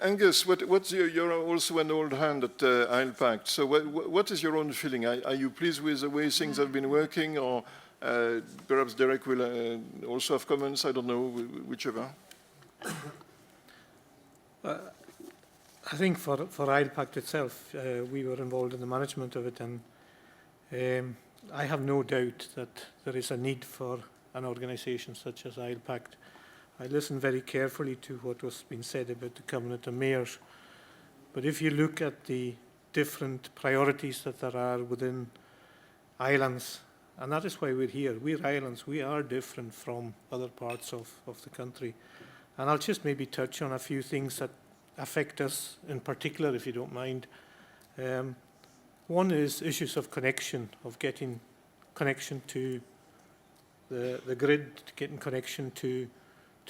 Angus, you're also an old hand at ILPACT, so what is your own feeling? Are you pleased with the way things have been working, or perhaps Derek will also have comments, I don't know, whichever. I think for ILPACT itself, we were involved in the management of it, and I have no doubt that there is a need for an organisation such as ILPACT. I listened very carefully to what was being said about the Covenant of Mayors, but if you look at the different priorities that there are within islands, and that is why we're here. We're islands. We are different from other parts of the country. And I'll just maybe touch on a few things that affect us in particular, if you don't mind. One is issues of connection, of getting connection to the grid, getting connection to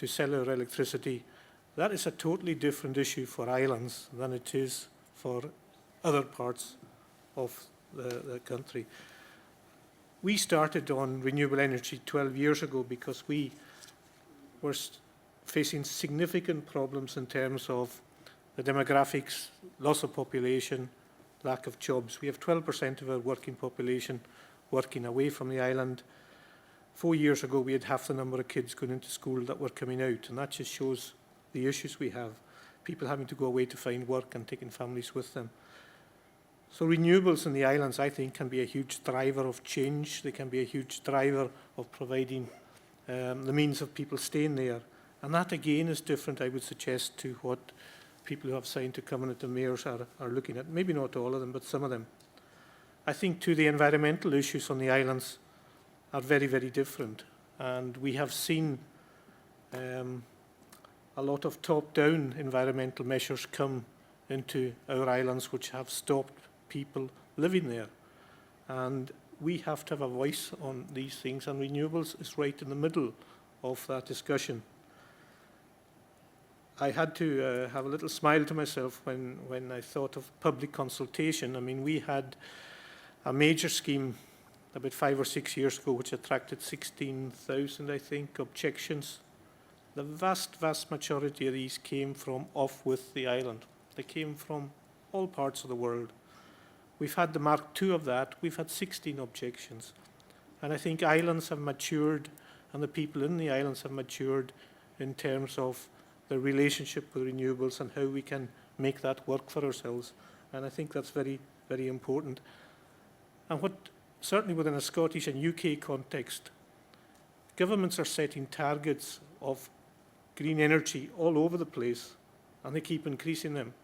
cellular electricity. That is a totally different issue for islands than it is for other parts of the country. We started on renewable energy 12 years ago because we were facing significant problems in terms of the demographics, loss of population, lack of jobs. We have 12% of our working population working away from the island. 4 years ago, we had half the number of kids going into school that were coming out, and that just shows the issues we have. People having to go away to find work and taking families with them. So renewables in the islands, I think, can be a huge driver of change. They can be a huge driver of providing the means of people staying there. And that, again, is different, I would suggest, to what people who have signed to Covenant of Mayors are looking at. Maybe not all of them, but some of them. I think, too, the environmental issues on the islands are very, very different. And we have seen a lot of top-down environmental measures come into our islands which have stopped people living there. And we have to have a voice on these things, and renewables is right in the middle of that discussion. I had to have a little smile to myself when I thought of public consultation. I mean, we had a major scheme about 5 or 6 years ago which attracted 16,000, I think, objections. The vast, vast majority of these came from off with the island. They came from all parts of the world. We've had the Mark II of that. We've had 16 objections. And I think islands have matured, and the people in the islands have matured in terms of the relationship with renewables and how we can make that work for ourselves. And I think that's very, very important. And what, certainly within a Scottish and UK context, governments are setting targets of green energy all over the place, and they keep increasing them.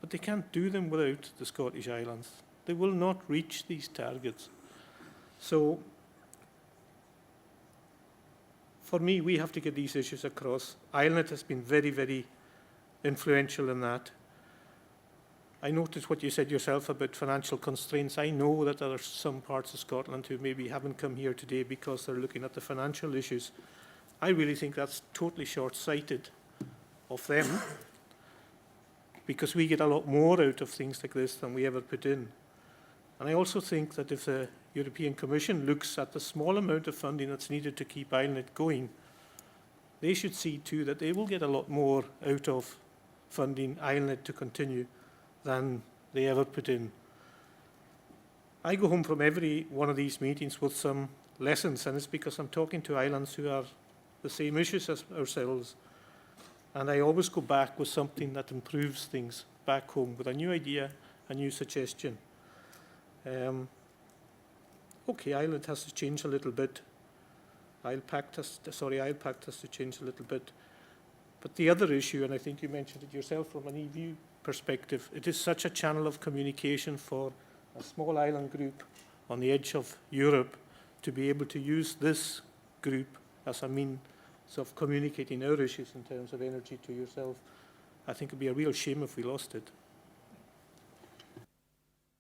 But they can't do them without the Scottish Islands. They will not reach these targets. So, for me, we have to get these issues across. ILNET has been very, very influential in that. I noticed what you said yourself about financial constraints. I know that there are some parts of Scotland who maybe haven't come here today because they're looking at the financial issues. I really think that's totally short-sighted of them, because we get a lot more out of things like this than we ever put in. And I also think that if the European Commission looks at the small amount of funding that's needed to keep ILNET going, they should see too that they will get a lot more out of funding ILNET to continue than they ever put in. I go home from every one of these meetings with some lessons, and it's because I'm talking to islands who are the same issues as ourselves. And I always go back with something that improves things back home, with a new idea, a new suggestion. Okay, ILNET has to change a little bit. ILPACT has to change a little bit. But the other issue, and I think you mentioned it yourself from an EV perspective, it is such a channel of communication for a small island group on the edge of Europe to be able to use this group as a means of communicating our issues in terms of energy to yourself. I think it would be a real shame if we lost it.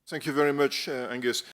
Thank you very much, Angus.